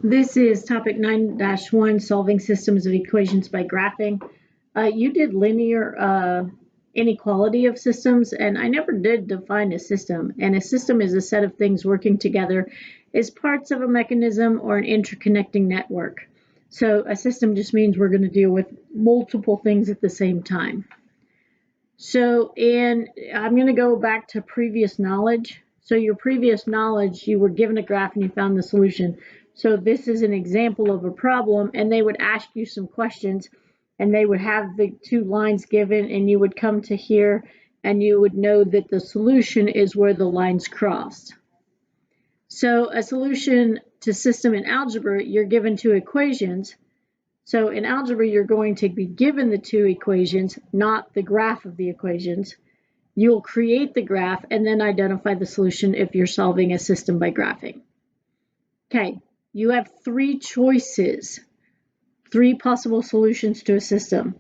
This is topic 9-1, solving systems of equations by graphing. You did linear inequality of systems, and I never did define a system. And a system is a set of things working together as parts of a mechanism or an interconnecting network. So a system just means we're going to deal with multiple things at the same time. So I'm going to go back to previous knowledge. So your previous knowledge, you were given a graph and you found the solution. So this is an example of a problem, and they would ask you some questions, and they would have the two lines given, and you would come to here, and you would know that the solution is where the lines crossed. So a solution to system in algebra, you're given two equations. So in algebra, you're going to be given the two equations, not the graph of the equations. You'll create the graph and then identify the solution if you're solving a system by graphing. Okay, you have three choices, three possible solutions to a system.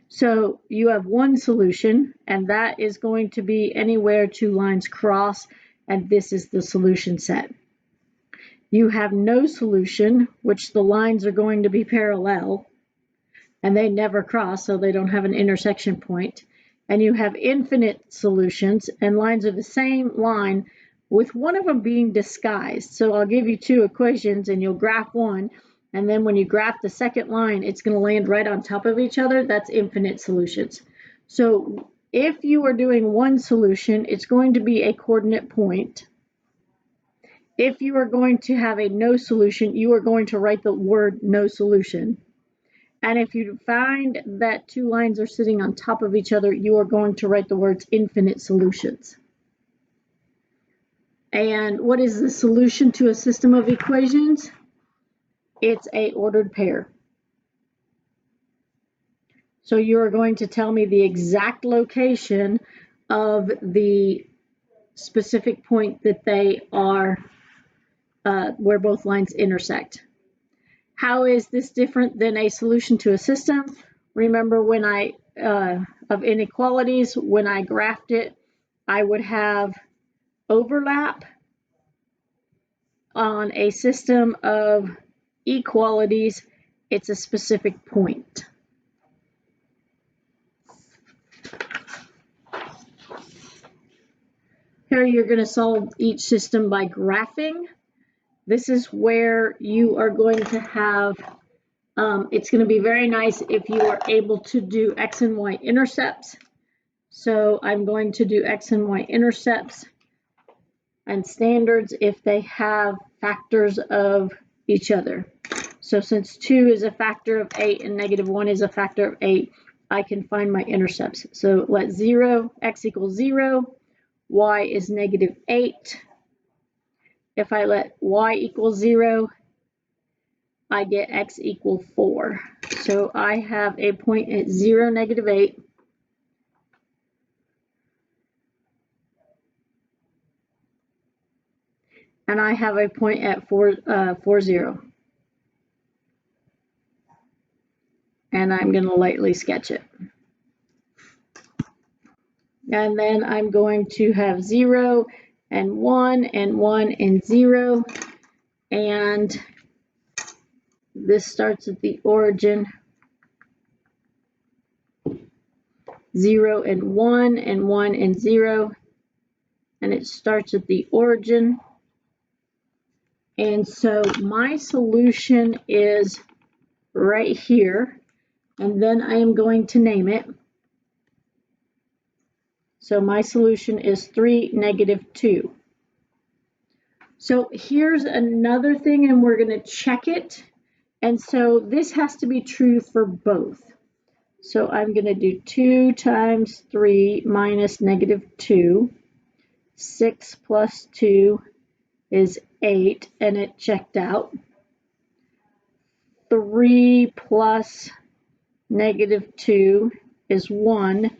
So you have one solution, and that is going to be anywhere two lines cross, and this is the solution set. You have no solution, which the lines are going to be parallel, and they never cross, so they don't have an intersection point. And you have infinite solutions, and lines are the same line, with one of them being disguised. So I'll give you two equations, and you'll graph one, and then when you graph the second line, it's going to land right on top of each other. That's infinite solutions. So if you are doing one solution, it's going to be a coordinate point. If you are going to have a no solution, you are going to write the word no solution. And if you find that two lines are sitting on top of each other, you are going to write the words infinite solutions. And what is the solution to a system of equations? It's an ordered pair. So you are going to tell me the exact location of the specific point that they are where both lines intersect. How is this different than a solution to a system? Remember when of inequalities, when I graphed it, I would have overlap. On a system of equalities, it's a specific point. Here you're going to solve each system by graphing. This is where you are going to have, it's going to be very nice if you are able to do x and y intercepts. So I'm going to do x and y intercepts and standards if they have factors of each other. So since 2 is a factor of 8 and -1 is a factor of 8, I can find my intercepts. So let x equals 0, y is -8. If I let y equal 0, I get x equal 4. So I have a point at 0, -8. And I have a point at 4, 0. And I'm going to lightly sketch it. And then I'm going to have 0 and 1 and 1 and 0. And this starts at the origin. 0 and 1 and 1 and 0. And it starts at the origin. And so my solution is right here. And then I am going to name it. So my solution is 3, -2. So here's another thing, and we're going to check it. And so this has to be true for both. So I'm going to do 2 times 3 minus -2. 6 plus 2 is 8, and it checked out. 3 plus -2 is 1,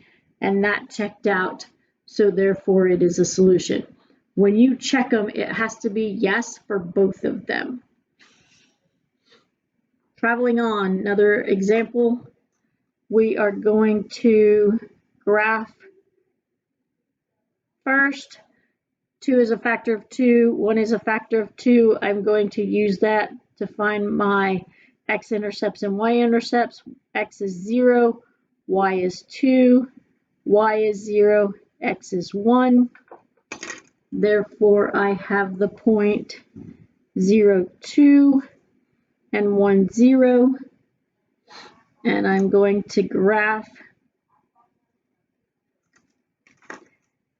and that checked out, so therefore it is a solution. When you check them, it has to be yes for both of them. Traveling on, another example, we are going to graph first. 2 is a factor of 2, 1 is a factor of 2. I'm going to use that to find my x-intercepts and y-intercepts. X is 0, y is 2, y is 0, x is 1. Therefore, I have the point 0, 2, and 1, 0. And I'm going to graph.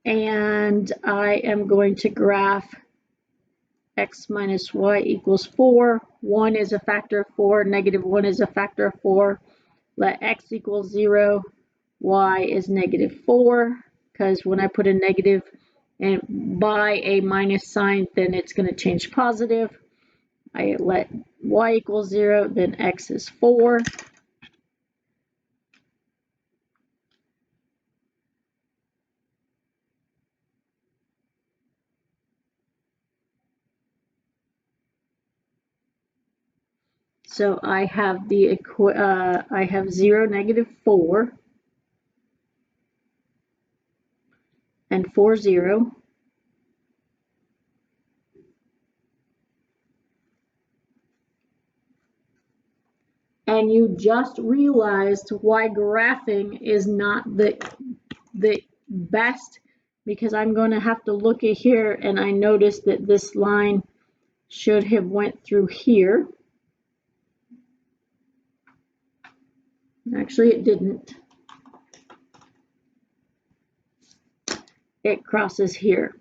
And I am going to graph x minus y equals 4. 1 is a factor of 4. Negative 1 is a factor of 4. Let x equal 0. Y is negative 4. Because when I put a negative and by a minus sign, then it's going to change positive. I let y equals 0. Then x is 4. So I have I have 0, negative 4, and 4, 0. And you just realized why graphing is not the best, because I'm going to have to look at here, and I noticed that this line should have went through here. Actually, it didn't. It crosses here.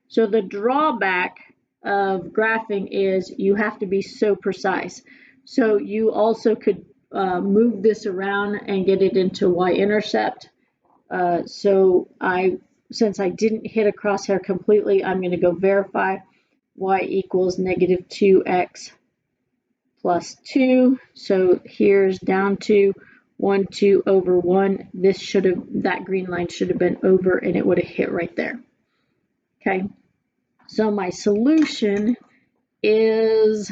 So the drawback of graphing is you have to be so precise. So you also could move this around and get it into y-intercept. Since I didn't hit a crosshair completely, I'm going to go verify y equals negative 2x plus 2. So here's down to 1, 2 over 1. That green line should have been over, and it would have hit right there. Okay, so my solution is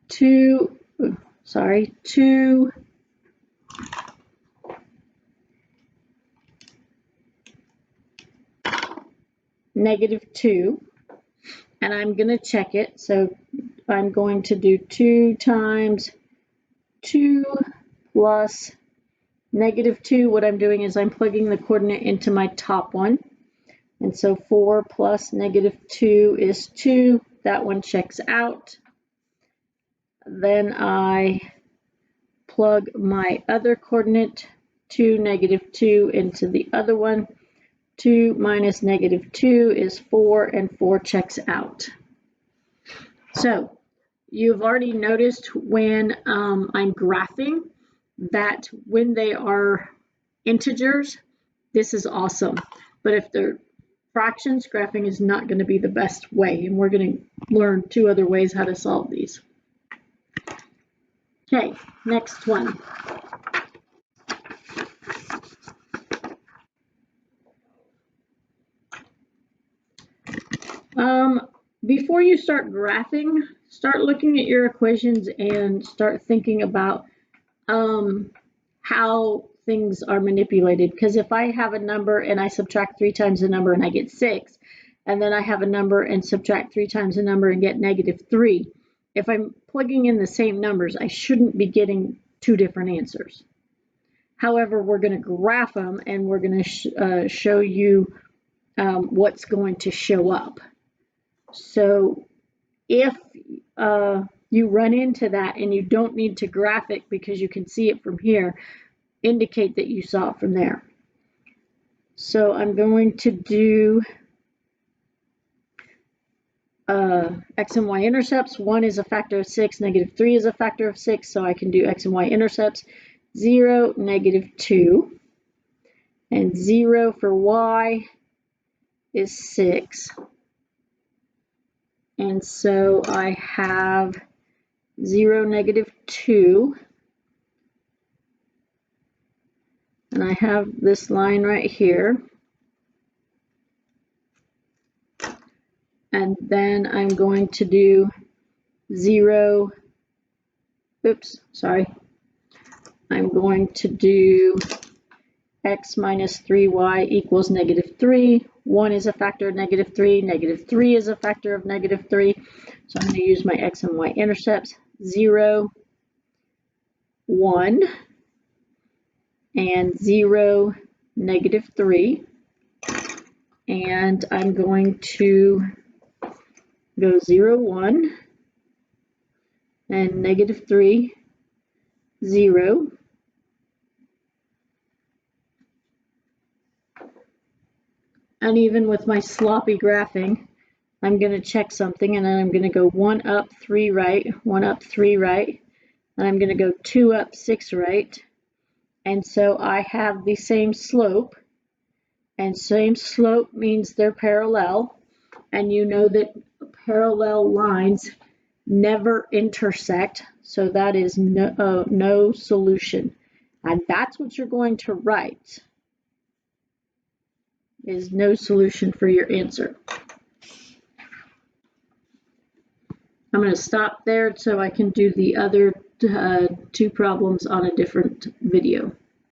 2, negative 2, and I'm going to check it. So I'm going to do 2 times 2 plus negative 2. What I'm doing is I'm plugging the coordinate into my top one. And so 4 plus negative 2 is 2. That one checks out. Then I plug my other coordinate, 2, negative 2, into the other one. 2 minus negative 2 is 4, and 4 checks out. So you've already noticed when I'm graphing that when they are integers, this is awesome. But if they're fractions, graphing is not going to be the best way, and we're going to learn 2 other ways how to solve these. Okay, next one. Before you start graphing, start looking at your equations and start thinking about how things are manipulated. Because if I have a number and I subtract 3 times the number and I get 6, and then I have a number and subtract 3 times the number and get negative 3, if I'm plugging in the same numbers, I shouldn't be getting 2 different answers. However, we're going to graph them, and we're going to show you what's going to show up. So if you run into that and you don't need to graph it because you can see it from here, indicate that you saw it from there. So I'm going to do x and y intercepts. 1 is a factor of 6, negative 3 is a factor of 6, so I can do x and y intercepts. 0, negative 2, and 0 for y is 6. And so I have 0, negative 2, and I have this line right here. And then I'm going to do 0, I'm going to do x minus 3y equals -3. 1 is a factor of -3. -3 is a factor of -3. So I'm going to use my x and y intercepts. 0, 1, and 0, -3. And I'm going to go 0, 1, and -3, 0. And even with my sloppy graphing, I'm going to check something, and then I'm going to go 1 up, 3 right, 1 up, 3 right, and I'm going to go 2 up, 6 right. And so I have the same slope, and same slope means they're parallel, and you know that parallel lines never intersect, so that is no solution. And that's what you're going to write, is no solution for your answer. I'm going to stop there so I can do the other 2 problems on a different video.